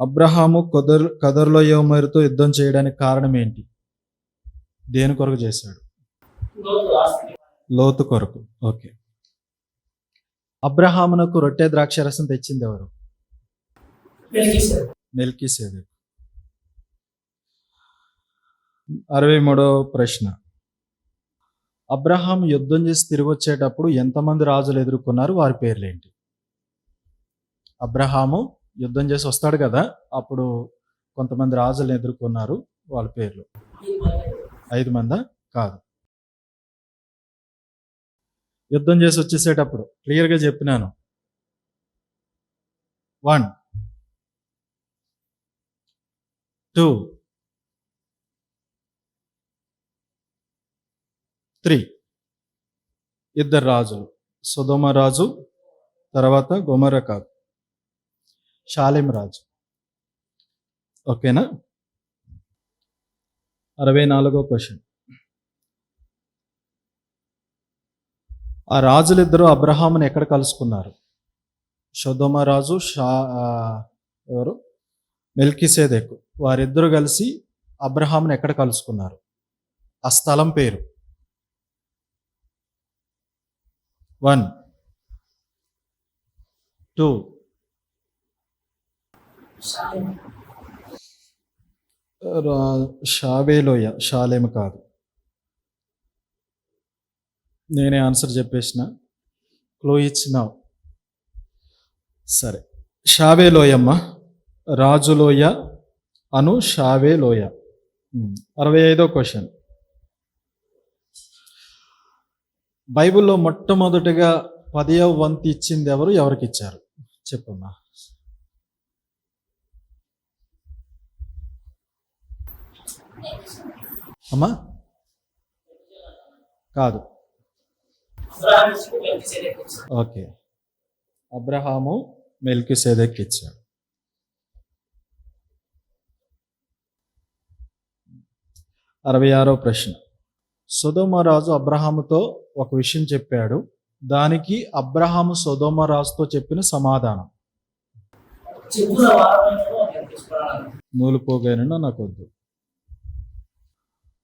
అబ్రహాము కదర్లోయోమెరుతో యుద్ధం చేయడానికి కారణం ఏంటి? దేని కొరకు చేశాడు? లోతు కొరకు. ఓకే. అబ్రహామునకు రొట్టె ద్రాక్షరసం తెచ్చింది ఎవరు? మెల్కీసెదెకు. 63వ ప్రశ్న. అబ్రహాం యుద్ధం చేసి తిరిగి వచ్చేటప్పుడు ఎంతమంది రాజులు ఎదుర్కొన్నారు? వారి పేర్లేంటి? అబ్రహాము యుద్ధం చేసి వస్తాడు కదా, అప్పుడు కొంతమంది రాజులను ఎదుర్కొన్నారు, వాళ్ళ పేర్లు. 5 మందా? కాదు. యుద్ధం చేసి వచ్చేసేటప్పుడు క్లియర్గా చెప్పినాను. 1 2 3 2 రాజులు. సొదొమ రాజు, తర్వాత గొమొర్రా కాదు, షాలెం రాజు. ఓకేనా? 64వ క్వశ్చన్. ఆ రాజులిద్దరూ అబ్రహాముని ఎక్కడ కలుసుకున్నారు? సొదొమ రాజు, ఎవరు? మెల్కీసెదెకు. వారిద్దరూ కలిసి అబ్రహాముని ఎక్కడ కలుసుకున్నారు? ఆ స్థలం పేరు. 1 2 షావేలోయ, షాలేం కాదు. నేనే ఆన్సర్ చెప్పేసిన, క్లూ ఇచ్చినా. సరే, షావేలోయమ్మ, రాజులోయ అను షావేలోయ. 65వ క్వశ్చన్. బైబిల్లో మొట్టమొదటిగా 10వ వంతు ఇచ్చింది ఎవరు? ఎవరికి ఇచ్చారు? చెప్పమ్మా. అమ్మా కాదు. ఓకే, అబ్రహాము మెల్కీసెదెకు ఇచ్చాడు. 66వ ప్రశ్న. సొదొమ రాజు అబ్రహాముతో ఒక విషయం చెప్పాడు, దానికి అబ్రహాము సొదొమ రాజుతో చెప్పిన సమాధానం. నూలుపోగైనా నాకు వద్దు.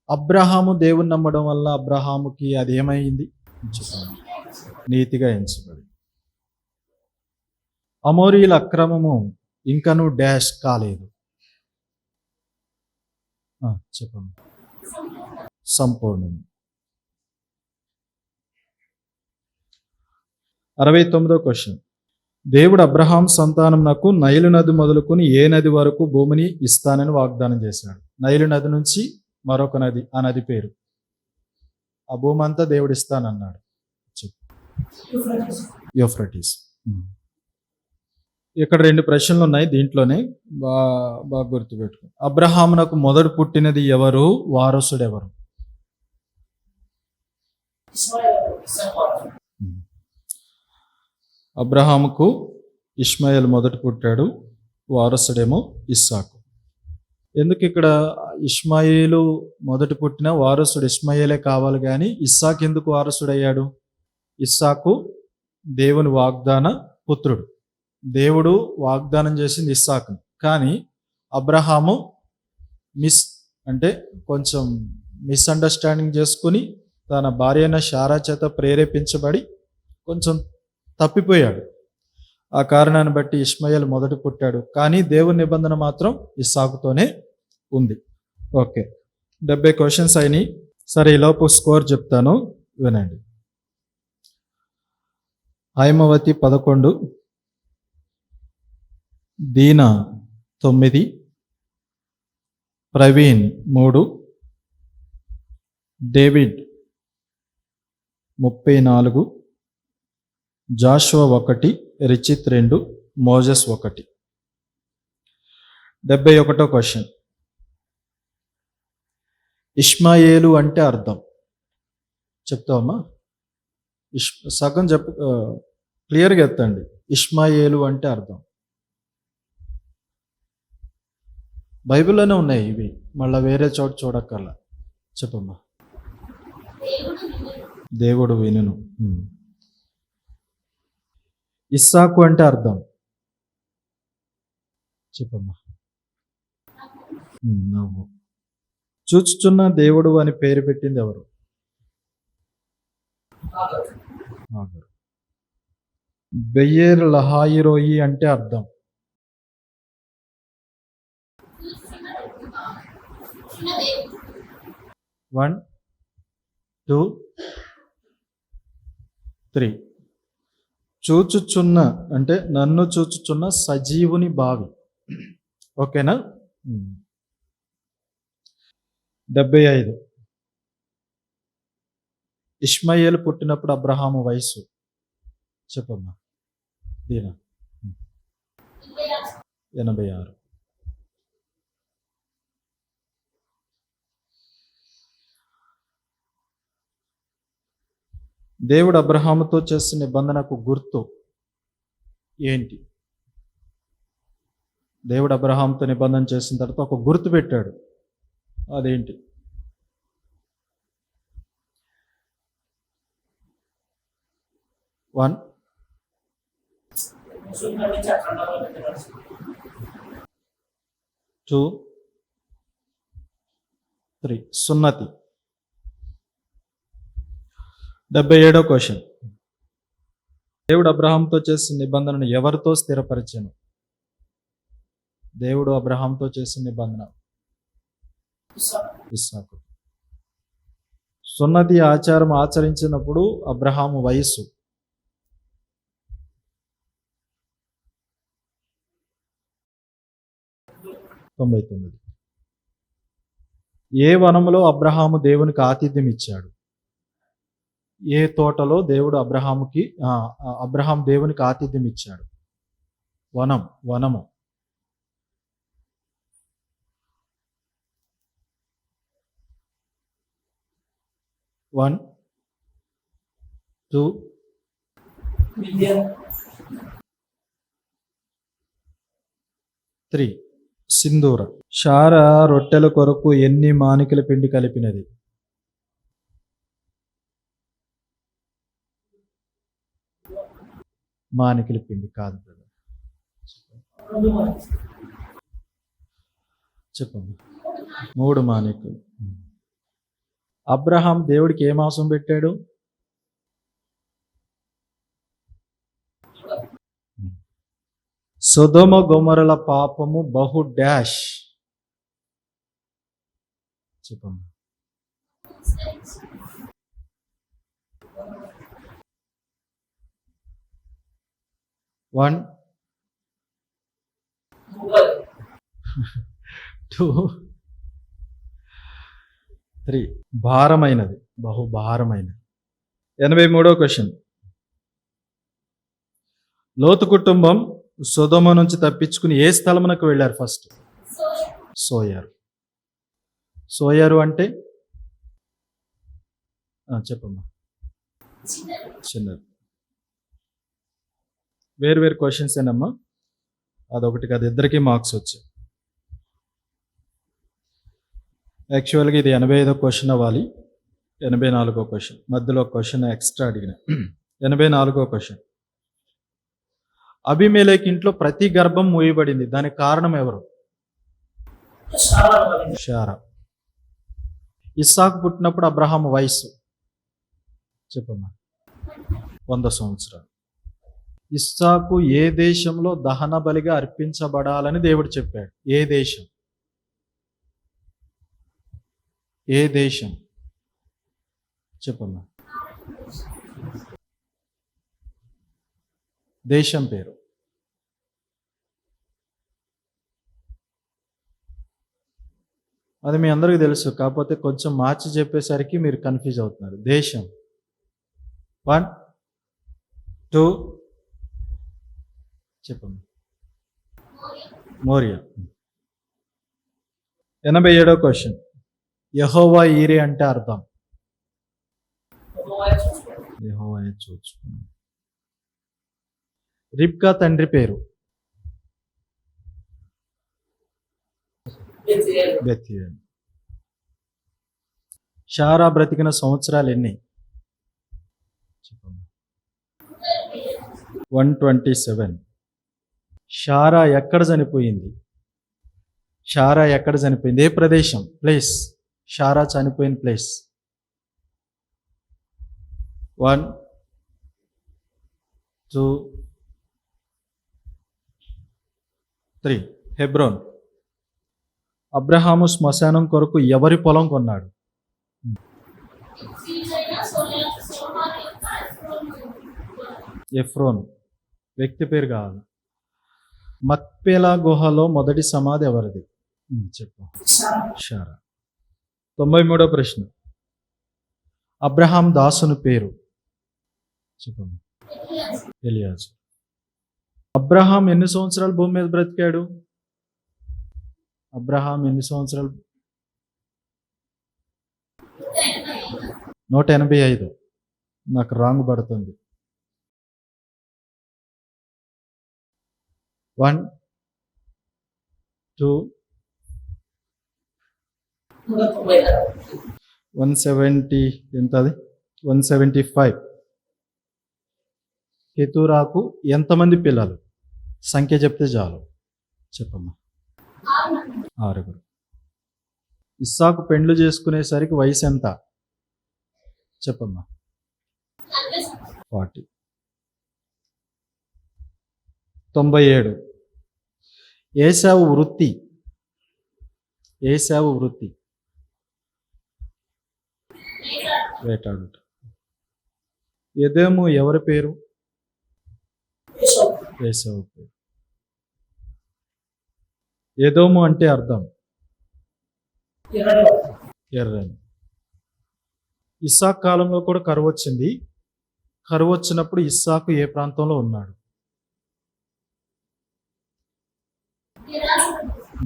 అబ్రహాము దేవుని నమ్మడం వల్ల అబ్రహాముకి అది ఏమైంది? నీతిగా ఎంచబడి. అమోరీల అక్రమము ఇంకను డాష్ కాలేదు. చెప్పండి. సంపూర్ణం. 69వ క్వశ్చన్. దేవుడు అబ్రహాం సంతానమునకు నైలు నది మొదలుకొని ఏ నది వరకు భూమిని ఇస్తానని వాగ్దానం చేశాడు? నైలు నది నుంచి మరొక నది, ఆ నది పేరు. ఆ భూమి అంతా దేవుడు ఇస్తానన్నాడు. యూఫ్రటీస్. ఇక్కడ 2 ప్రశ్నలు ఉన్నాయి, దీంట్లోనే బాగా గుర్తుపెట్టుకో. అబ్రహామునకు మొదటి పుట్టినది ఎవరు? వారసుడు ఎవరు? అబ్రహాముకు ఇష్మాయేల్ మొదట పుట్టాడు, వారసుడేమో ఇస్సాకు. ఎందుకు ఇక్కడ ఇష్మాయేలు మొదట పుట్టిన వారసుడు ఇష్మాయేలే కావాలి కానీ ఇస్సాకు ఎందుకు వారసుడయ్యాడు? ఇస్సాకు దేవుని వాగ్దాన పుత్రుడు. దేవుడు వాగ్దానం చేసింది ఇస్సాకుని, కానీ అబ్రహాము కొంచెం మిస్అండర్స్టాండింగ్ చేసుకుని తన భార్య అయిన శారా చేత ప్రేరేపించబడి కొంచెం తప్పిపోయాడు. ఆ కారణాన్ని బట్టి ఇష్మాయేల్ మొదట పుట్టాడు, కానీ దేవుని నిబంధన మాత్రం ఇస్సాకుతోనే ఉంది. ఓకే, 70 క్వశ్చన్స్ అయినాయి. సరే, ఈలోపు స్కోర్ చెప్తాను, వినండి. Haimavati 11, Dinah 9, Praveen 3, David 34, Joshua 1, Richith 2, Moses 1. 71వ క్వశ్చన్. ఇష్మాయేలు అంటే అర్థం చెప్తావమ్మా? సగం చెప్పు, క్లియర్గా ఎత్తండి. ఇష్మాయేలు అంటే అర్థం. బైబిల్లోనే ఉన్నాయి ఇవి, మళ్ళీ వేరే చోట చూడక్కర్లా. చెప్పమ్మా. దేవుడు వినును. ఇస్సాకు అంటే అర్థం చెప్పమ్మా. నువ్వు. చూచుచున్న దేవుడు అని పేరు పెట్టింది ఎవరు? ఆగరు. బెయ్యేర్ లహాయిరోయి అంటే అర్థం. One, two, three. చూచుచున్న అంటే నన్ను చూచుచున్న సజీవుని బావి. ఓకేనా? 75. ఇష్మాయేలు పుట్టినప్పుడు అబ్రహాము వయసు చెప్పమ్మా. దీనా 86. దేవుడు అబ్రహాముతో చేసిన నిబంధనకు గుర్తు ఏంటి? దేవుడు అబ్రహాంతో నిబంధన చేసిన తర్వాత ఒక గుర్తు పెట్టాడు. అదేంటి? One, two, three. సున్నతి. 77వ క్వశ్చన్. దేవుడు అబ్రహాంతో చేసిన నిబంధనను ఎవరితో స్థిరపరిచాను? దేవుడు అబ్రహాంతో చేసిన నిబంధన ఇస్సాకు. సున్నతి ఆచారం ఆచరించినప్పుడు అబ్రహాము వయస్సు 99. ఏ వనములో అబ్రహాము దేవునికి ఆతిథ్యం ఇచ్చాడు? ఏ తోటలో దేవుడు అబ్రహాం దేవునికి ఆతిథ్యం ఇచ్చాడు? వనము. One, two, three. సింధూర. షారా రొట్టెల కొరకు ఎన్ని మానికల పిండి కలిపినది? మానికల పిండి కాదు కదా. చెప్పండి. 3 మానికలు. అబ్రహాం దేవుడికి ఏ మాంసం పెట్టాడు? సొదొమ గొమొరల పాపము బహు డాష్. చెప్పండి. 1, 2, 3. భారమైనది, బహు భారమైనది. 83వ క్వశ్చన్. లోతు కుటుంబం సొదొమ నుంచి తప్పించుకుని ఏ స్థలమునకు వెళ్ళారు? First Sawyer. సోయరు అంటే చెప్పమ్మా. చిన్నది. వేరు క్వశ్చన్స్ ఏనమ్మా. అదొకటి కాదు, ఇద్దరికి మార్క్స్ వచ్చాయి. యాక్చువల్గా ఇది 85వ క్వశ్చన్ అవ్వాలి. 84వ క్వశ్చన్. మధ్యలో క్వశ్చన్ ఎక్స్ట్రా అడిగిన. 84వ క్వశ్చన్. అబీమెలెకు ఇంట్లో ప్రతి గర్భం మూయబడింది, దానికి కారణం ఎవరు? షారా. ఇస్సాకు పుట్టినప్పుడు అబ్రహాము వయస్సు చెప్పమ్మా. 100 సంవత్సరాలు. ఇస్సాకు ఏ దేశంలో దహన బలిగా అర్పించబడాలని దేవుడు చెప్పాడు? ఏ దేశం? ఏ దేశం చెప్పమ్మా. దేశం పేరు. అది మీ అందరికీ తెలుసు, కాకపోతే కొంచెం మార్చి చెప్పేసరికి మీరు కన్ఫ్యూజ్ అవుతున్నారు. దేశం. 1, 2 చెప్పండి. మోరియా. 87వ క్వశ్చన్. యెహోవా ఈరే అంటే అర్థం? యెహోవా చూచుకున్నాడు. రిబ్కా తండ్రి పేరు? బెత్లెహేము. షారా బ్రతికిన సంవత్సరాలు ఎన్ని? 127. షారా ఎక్కడ చనిపోయింది? షారా ఎక్కడ చనిపోయింది? ఏ ప్రదేశం? ప్లేస్. షారా చనిపోయిన ప్లేస్. 1 2 3 హెబ్రోన్. అబ్రహాము శ్మశానం కొరకు ఎవరి పొలం కొన్నాడు? ఎఫ్రోన్. వ్యక్తి పేరు కాదు. మక్పేలా గుహలో మొదటి సమాధి ఎవరిది? చెప్పు. షారా. 93వ ప్రశ్న. అబ్రహాం దాసుని పేరు చెప్పండి. ఎలియాజు. అబ్రహాం ఎన్ని సంవత్సరాలు భూమి మీద బ్రతికాడు? అబ్రహాం ఎన్ని సంవత్సరాలు? 185. నాకు రాంగ్ పడుతుంది. 1 2 170. ఎంత అది? 175. కెతూరాకు ఎంతమంది పిల్లలు? సంఖ్య చెప్తే చాలు. చెప్పమ్మా. 6. ఇస్సాకు పెండ్లు చేసుకునేసరికి వయసు ఎంత? చెప్పమ్మా. 40. 97. ఏశావు వృత్తి. ఏశావు వృత్తి వేటాడుట. ఎదోము ఎవరి పేరు? ఏశావు పేరు. ఎదోము అంటే అర్థం ఎర్రని. ఇస్సాకు కాలంలో కూడా కరువు వచ్చింది. కరువు వచ్చినప్పుడు ఇస్సాకు ఏ ప్రాంతంలో ఉన్నాడు?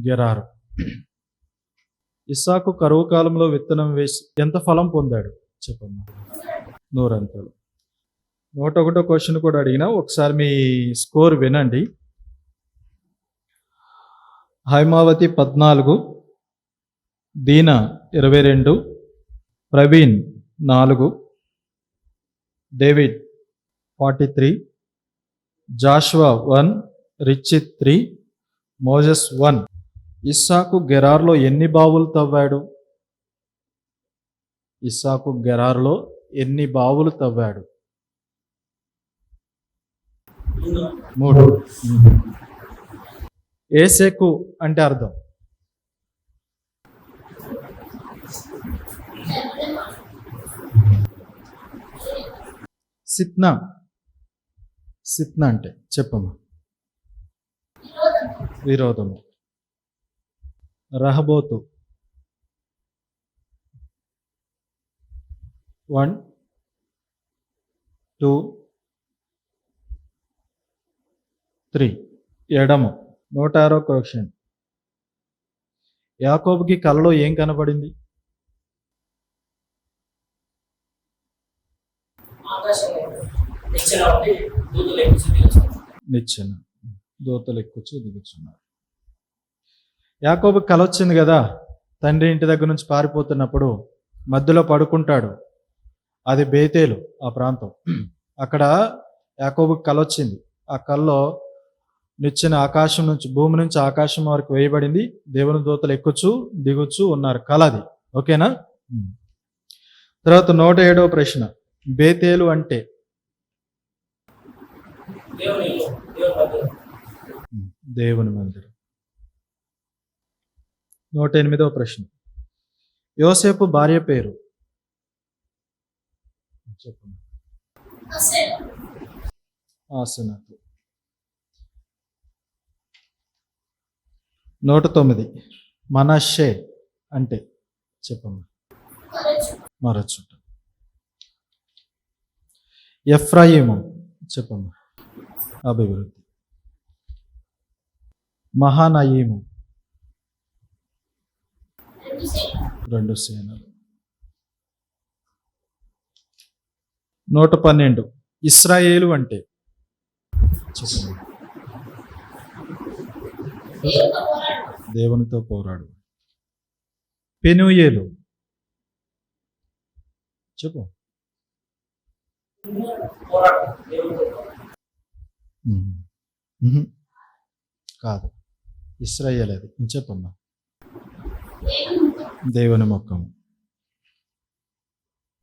గెరారు. ఇస్సాకు కరువు కాలంలో విత్తనం వేసి ఎంత ఫలం పొందాడు? చెప్పమ్మా. 100 అంతలు. 101 క్వశ్చన్ కూడా అడిగినా, ఒకసారి మీ స్కోర్ వినండి. హైమావతి 14, దీనా 22, ప్రవీణ్ 4, డేవిడ్ 43, జాషువా 1, రిచిత్ 3, మోజెస్ 1. ఇస్సాకు గెరార్లో ఎన్ని బావులు తవ్వాడు? ఇస్సాకు గెరార్లో ఎన్ని బావులు తవ్వాడు? 3. ఏసెకు అంటే అర్థం? సిత్నా. సిత్నా అంటే చెప్పమ్మా. విరోధము. రహబోతు. 1 2 3 ఎడము. 106 క్వశ్చన్. యాకోబుకి కలలో ఏం కనబడింది? నిచ్చెన. దూతలు ఎక్కుచు దిగుచున్నారు. యాకోబు కల వచ్చింది కదా, తండ్రి ఇంటి దగ్గర నుంచి పారిపోతున్నప్పుడు మధ్యలో పడుకుంటాడు. అది బేతేలు, ఆ ప్రాంతం. అక్కడ యాకోబు కల వచ్చింది. ఆ కల్లో నిచ్చెన ఆకాశం నుంచి, భూమి నుంచి ఆకాశం వరకు వేయబడింది. దేవుని దూతలు ఎక్కుచు దిగుచు ఉన్నారు. కల అది. ఓకేనా? తర్వాత 107వ ప్రశ్న. బేతేలు అంటే? దేవుని మందిరం. 108వ ప్రశ్న. యోసేపు భార్య పేరు చెప్పండి. ఆసెనతు. 109. మనష్షే అంటే చెప్పండి. మరచుట. ఎఫ్రాయిము చెప్పండి. అభివృద్ధి. మహానయీము 2 సేనలు. 112. ఇశ్రాయేలు అంటే చెప్పండి. దేవునితో పోరాడు. పెనూయేలు చెప్పు. కాదు, ఇశ్రాయేల్ అది. చెప్పమ్మా. దేవుని ముఖం.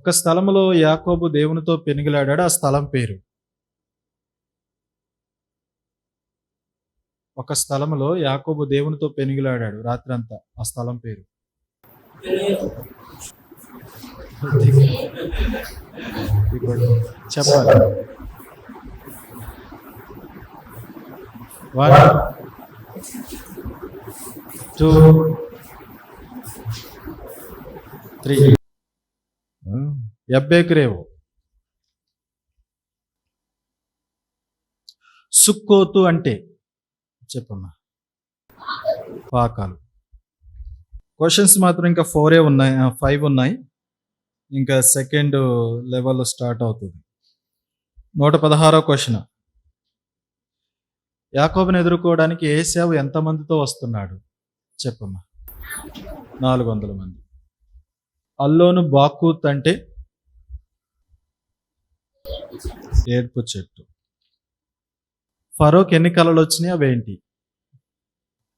ఒక స్థలములో యాకోబు దేవునితో పెనుగులాడాడు. ఆ స్థలం పేరు. ఒక స్థలములో యాకోబు దేవునితో పెనుగులాడాడు రాత్రంతా. ఆ స్థలం పేరు. చెప్పాలి. 1 2 3 ఎబ్బేకురేవు. సుక్కోతు అంటే చెప్పమ్మా. పాకాలు. క్వశ్చన్స్ మాత్రం ఇంకా 4 ఉన్నాయి, 5 ఉన్నాయి. ఇంకా సెకండ్ లెవెల్ స్టార్ట్ అవుతుంది. 116వ క్వశ్చన్. యాకోబుని ఎదుర్కోవడానికి ఏశావు ఎంతమందితో వస్తున్నాడు చెప్పమ్మా. 400 మంది. అల్లోను బాకూత్ అంటే ఏడ్పు చెట్టు. ఫరోకి ఎన్ని కళలు వచ్చినాయి? అవేంటి?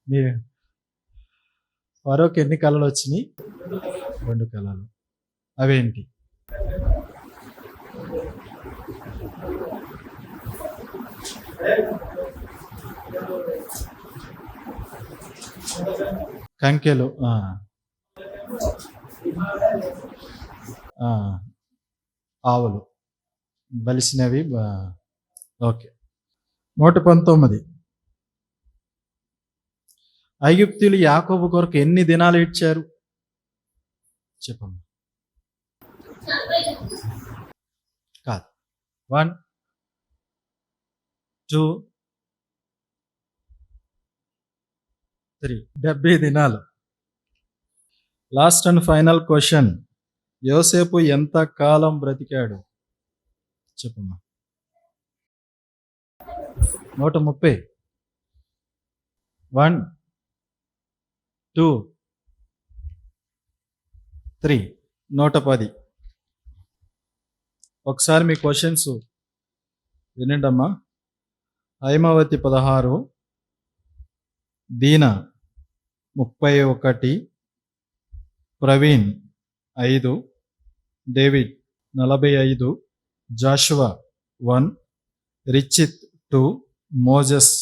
మీరు ఫరోకి ఎన్ని కళలు వచ్చినాయి? 2 కళలు. అవేంటి? కంకెలు. ఆవులు బలిసినవి. ఓకే. 119. ఐగుప్తీయులు యాకోబు కొరకు ఎన్ని దినాలు ఇచ్చారు చెప్పమ్మా. కాదు. 1 2 3 70 దినాలు. Last and final question. యోసేపు ఎంత కాలం బ్రతికాడు చెప్పమ్మా. 130. 1 2 3 110. ఒకసారి మీ క్వశ్చన్స్ వినండి అమ్మా. హైమావతి 16, దీనా 31, ప్రవీణ్ 5, డేవిడ్ 45, జాషువా 1, రిచిత్ 2, మోజెస్